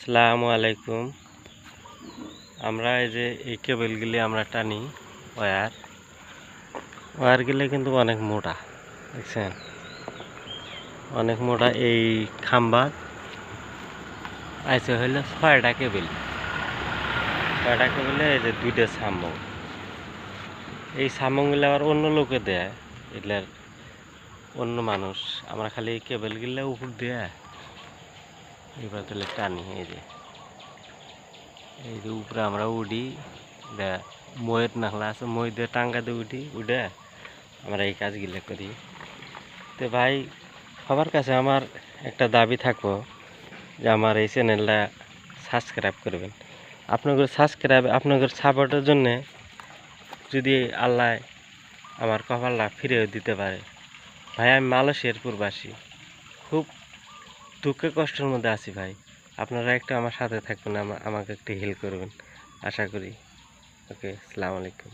আসসালামু আলাইকুম। আমরা এই যে এই কেবলগুলি আমরা টানি ওয়্যারগুলি কিন্তু অনেক মোটা, দেখছেন অনেক মোটা। এই খাম্বা আইসে হইলে ছয়টা কেবল, এই যে দুইটা সামং। এই সামংগুলো আবার অন্য লোকে দেয়, এগুলার অন্য মানুষ। আমরা খালি এই কেবলগুলো উপর দিয়ে এবার তাহলে টানি। এই যে উপরে আমরা উঠি, ময়ের নাখলা আছে, মই দিয়ে টাঙ্গা দিয়ে উঠে আমরা এই কাজগুলো করি। তো ভাই, সবার কাছে আমার একটা দাবি থাকবো যে আমার এই চ্যানেলটা সাবস্ক্রাইব করবেন। আপনাদের সাপোর্টের জন্যে যদি আল্লাহ আমার কপালটা ফিরে দিতে পারে। ভাই, আমি মালয়েশিয়ার প্রবাসী, খুব দুঃখে কষ্টের মধ্যে আছি ভাই। আপনারা একটু আমার সাথে থাকবেন, আমাকে একটু হেল্প করবেন আশা করি। ওকে, আসসালামু আলাইকুম।